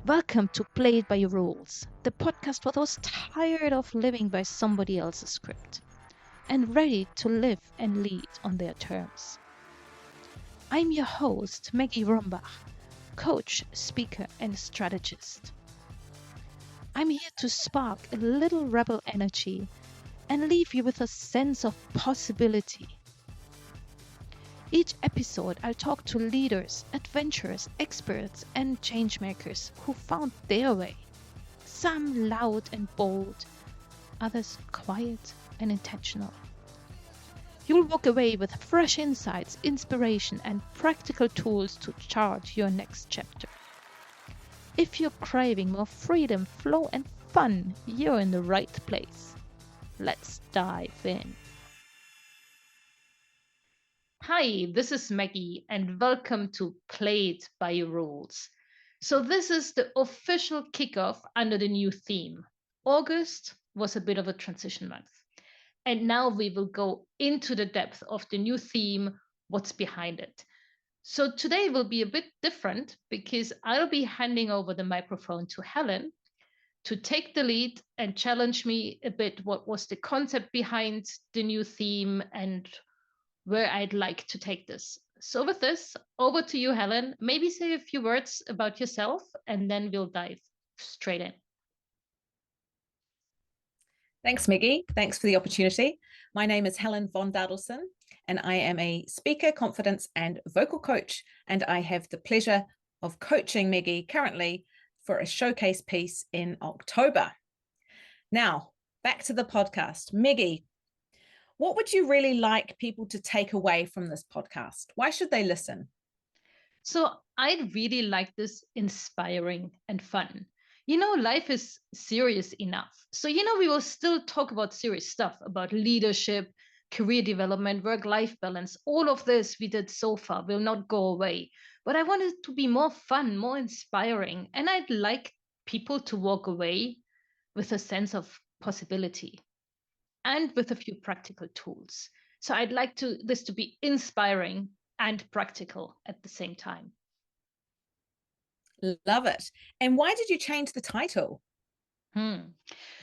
Welcome to Play It By Your Rules, the podcast for those tired of living by somebody else's script and ready to live and lead on their terms. I'm your host, Meggi Rombach, coach, speaker, and strategist. I'm here to spark a little rebel energy and leave you with a sense of possibility. Each episode, I'll talk to leaders, adventurers, experts, and changemakers who found their way. Some loud and bold, others quiet and intentional. You'll walk away with fresh insights, inspiration, and practical tools to chart your next chapter. If you're craving more freedom, flow, and fun, you're in the right place. Let's dive in. Hi, this is Meggi, and welcome to Play It By Your Rules. So this is the official kickoff under the new theme. August was a bit of a transition month. And now we will go into the depth of the new theme, what's behind it. So today will be a bit different because I'll be handing over the microphone to Helen to take the lead and challenge me a bit what was the concept behind the new theme and where I'd like to take this. So with this, over to you, Helen. Maybe say a few words about yourself and then we'll dive straight in. Thanks, Meggi. Thanks for the opportunity. My name is Helen von Dadelszen, and I am a speaker, confidence, and vocal coach. And I have the pleasure of coaching Meggi currently for a showcase piece in October. Now, back to the podcast. Meggi, what would you really like people to take away from this podcast? Why should they listen? So I'd really like this inspiring and fun. You know, life is serious enough. So, we will still talk about serious stuff, about leadership, career development, work-life balance. All of this we did so far will not go away. But I want it to be more fun, more inspiring. And I'd like people to walk away with a sense of possibility and with a few practical tools. So I'd like this to be inspiring and practical at the same time. Love it. And why did you change the title?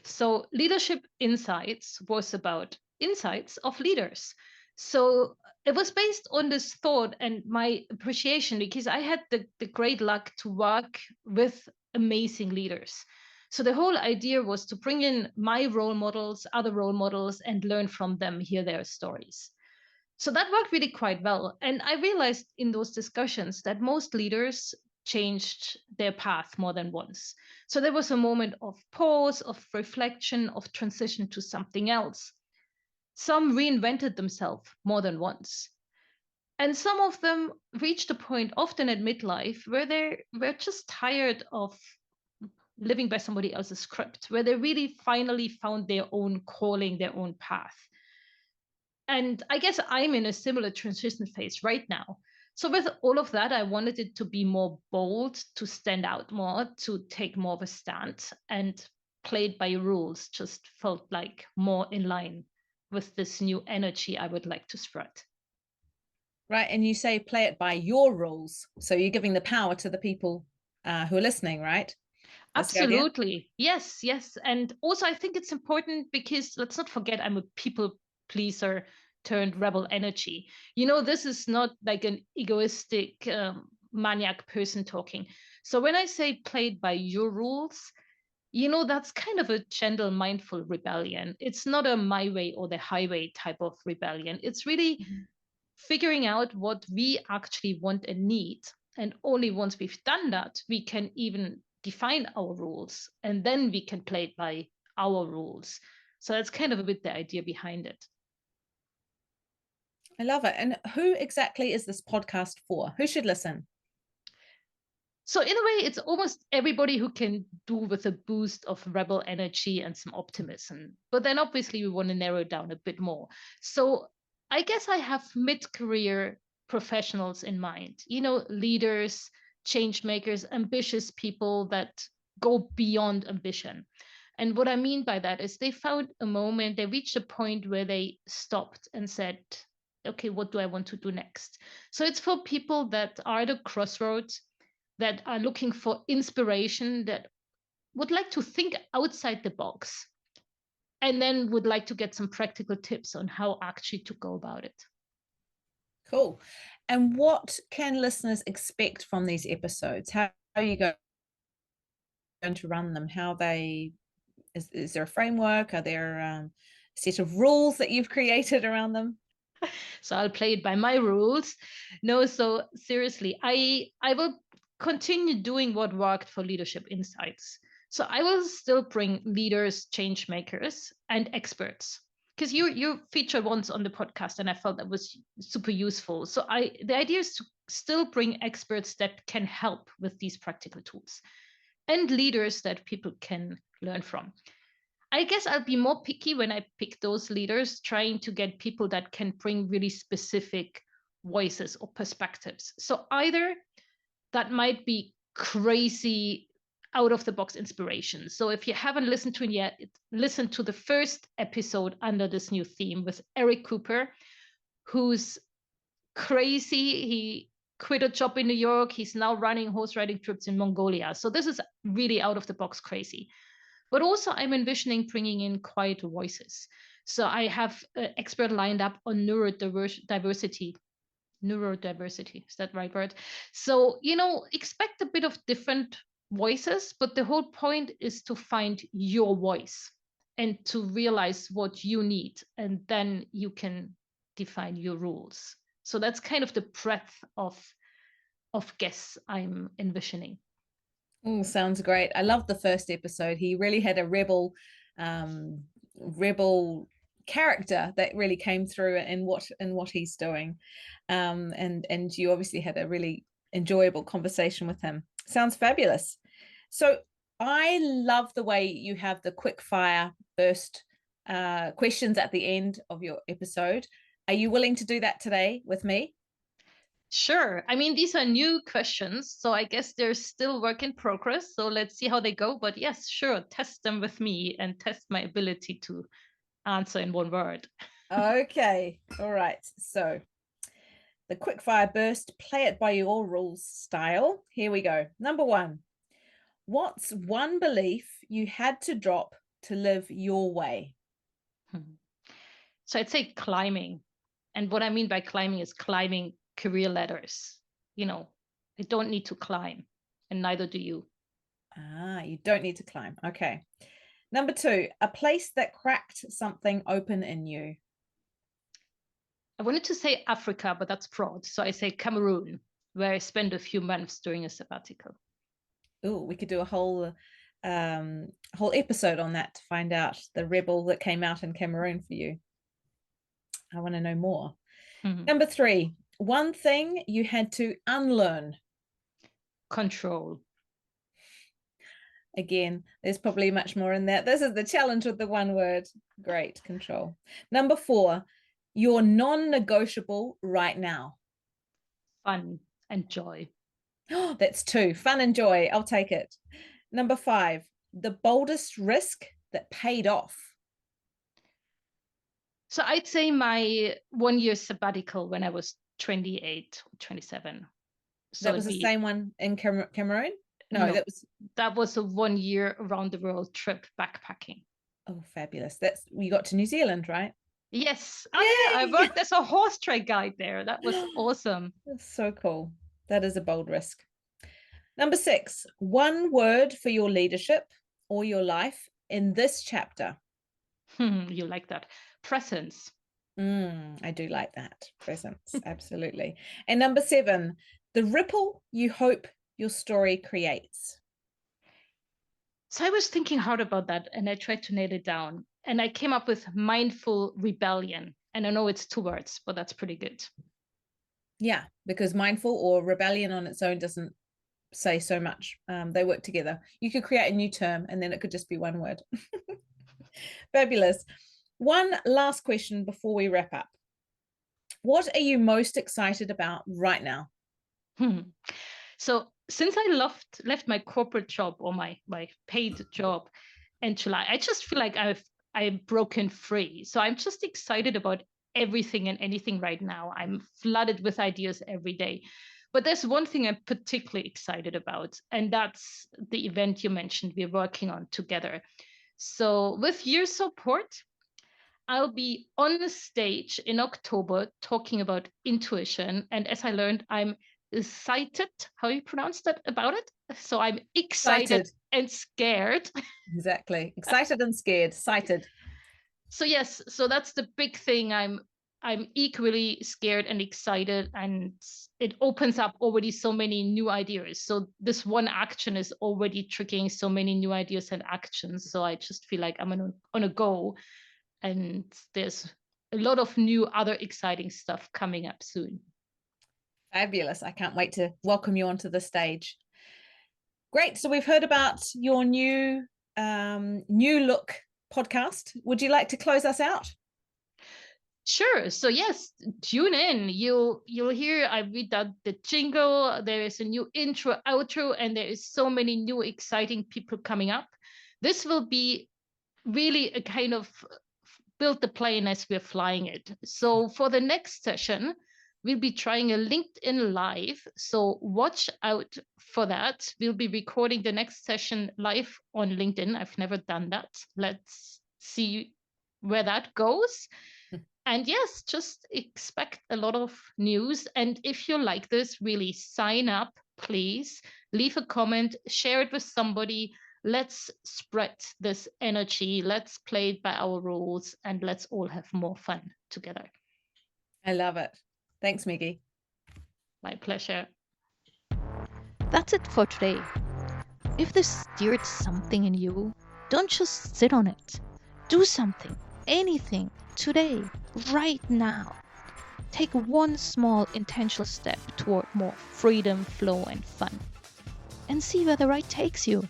So Leadership Insights was about insights of leaders. So it was based on this thought and my appreciation because I had the great luck to work with amazing leaders. So the whole idea was to bring in my role models, other role models, and learn from them, hear their stories. So that worked really quite well. And I realized in those discussions that most leaders changed their path more than once. So there was a moment of pause, of reflection, of transition to something else. Some reinvented themselves more than once. And some of them reached a point, often at midlife, where they were just tired of living by somebody else's script, where they really finally found their own calling, their own path. And I guess I'm in a similar transition phase right now. So with all of that, I wanted it to be more bold, to stand out more, to take more of a stand, and played by rules just felt like more in line with this new energy I would like to spread. Right. And you say play it by your rules. So you're giving the power to the people who are listening, right? Absolutely. Yes, yes. And also, I think it's important because let's not forget, I'm a people pleaser turned rebel energy. This is not like an egoistic, maniac person talking. So when I say played by your rules, that's kind of a gentle, mindful rebellion. It's not a my way or the highway type of rebellion. It's really figuring out what we actually want and need. And only once we've done that, we can even define our rules, and then we can play it by our rules. So that's kind of a bit the idea behind it. I love it. And who exactly is this podcast for? Who should listen? So in a way, it's almost everybody who can do with a boost of rebel energy and some optimism. But then obviously we want to narrow it down a bit more. So I guess I have mid-career professionals in mind, leaders, change makers, ambitious people that go beyond ambition. And what I mean by that is they found a moment, they reached a point where they stopped and said, okay, what do I want to do next? So it's for people that are at a crossroads, that are looking for inspiration, that would like to think outside the box, and then would like to get some practical tips on how actually to go about it. Cool. And what can listeners expect from these episodes? How are you going to run them? Is there a framework? Are there a set of rules that you've created around them? So I'll play it by my rules. No, so seriously, I will continue doing what worked for Leadership Insights. So I will still bring leaders, change makers, and experts. Because you featured once on the podcast, and I felt that was super useful. So the idea is to still bring experts that can help with these practical tools, and leaders that people can learn from. I guess I'll be more picky when I pick those leaders, trying to get people that can bring really specific voices or perspectives. So either that might be crazy out of the box inspiration. So if you haven't listened to it yet, listen to the first episode under this new theme with Eric Cooper, who's crazy. He quit a job in New York. He's now running horse riding trips in Mongolia. So this is really out of the box crazy. But also I'm envisioning bringing in quiet voices. So I have an expert lined up on neurodiversity. Neurodiversity, is that right word? So, expect a bit of different voices, but the whole point is to find your voice and to realize what you need. And then you can define your rules. So that's kind of the breadth of guests I'm envisioning. Oh, sounds great. I love the first episode. He really had a rebel character that really came through in what he's doing. And you obviously had a really enjoyable conversation with him. Sounds fabulous. So I love the way you have the quick fire burst questions at the end of your episode. Are you willing to do that today with me? Sure. I mean, these are new questions, so I guess they're still work in progress. So let's see how they go. But yes, sure, test them with me and test my ability to answer in one word. Okay. All right. So the quickfire burst, play it by your rules style. Here we go. Number 1. What's one belief you had to drop to live your way? So I'd say climbing. And what I mean by climbing is climbing career ladders. I don't need to climb, and neither do you. You don't need to climb. Okay. Number 2, a place that cracked something open in you. I wanted to say Africa, but that's broad. So I say Cameroon, where I spent a few months during a sabbatical. Oh, we could do a whole episode on that to find out the rebel that came out in Cameroon for you. I want to know more. Number 3, one thing you had to unlearn. Control. Again, there's probably much more in that. This is the challenge with the one word. Great, control. Number 4, your non-negotiable right now. Fun and joy. Oh, that's 2. Fun and joy. I'll take it. Number 5, the boldest risk that paid off. So I'd say my 1 year sabbatical when I was 28, 27. So that was the same one in Cameroon? No, that was a 1 year around the world trip backpacking. Oh, fabulous. You got to New Zealand, right? Yes. Oh, yeah. I worked as a horse trade guide there. That was awesome. That's so cool. That is a bold risk. Number 6, one word for your leadership or your life in this chapter. You like that. Presence. I do like that. Presence. Absolutely. And number 7, the ripple you hope your story creates. So I was thinking hard about that and I tried to nail it down. And I came up with mindful rebellion. And I know it's 2 words, but that's pretty good. Yeah, because mindful or rebellion on its own doesn't say so much. They work together. You could create a new term and then it could just be one word. Fabulous. One last question before we wrap up. What are you most excited about right now? So since I left my corporate job or my paid job in July, I just feel like I've broken free. So I'm just excited about everything and anything right now. I'm flooded with ideas every day. But there's one thing I'm particularly excited about, and that's the event you mentioned we're working on together. So with your support, I'll be on the stage in October talking about intuition. And as I learned, I'm excited, how you pronounce that, about it. So I'm excited and scared. Exactly. Excited and scared. Sighted. So yes, so that's the big thing. I'm equally scared and excited, and it opens up already so many new ideas. So this one action is already triggering so many new ideas and actions. So I just feel like I'm on a go, and there's a lot of new other exciting stuff coming up soon. Fabulous. I can't wait to welcome you onto the stage. Great. So we've heard about your new look podcast. Would you like to close us out? Sure. So yes, tune in. You'll hear I read out the jingle. There is a new intro, outro, and there is so many new exciting people coming up. This will be really a kind of build the plane as we're flying it. So for the next session, we'll be trying a LinkedIn Live. So watch out for that. We'll be recording the next session live on LinkedIn. I've never done that. Let's see where that goes. And yes, just expect a lot of news. And if you like this, really sign up, please. Leave a comment, share it with somebody. Let's spread this energy. Let's play it by our rules, and let's all have more fun together. I love it. Thanks, Meggi. My pleasure. That's it for today. If this stirred something in you, don't just sit on it. Do something, anything, today, right now. Take one small intentional step toward more freedom, flow, and fun. And see where the ride takes you.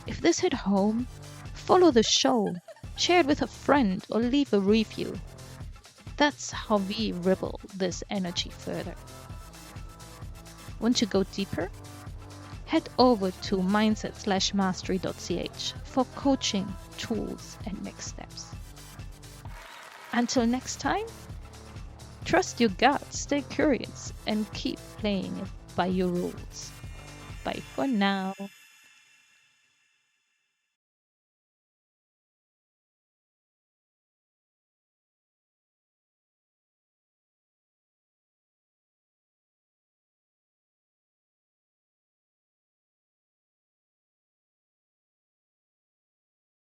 If this hit home, follow the show, share it with a friend, or leave a review. That's how we ripple this energy further. Want to go deeper? Head over to mindset/mastery.ch for coaching, tools, and next steps. Until next time, trust your gut, stay curious, and keep playing it by your rules. Bye for now.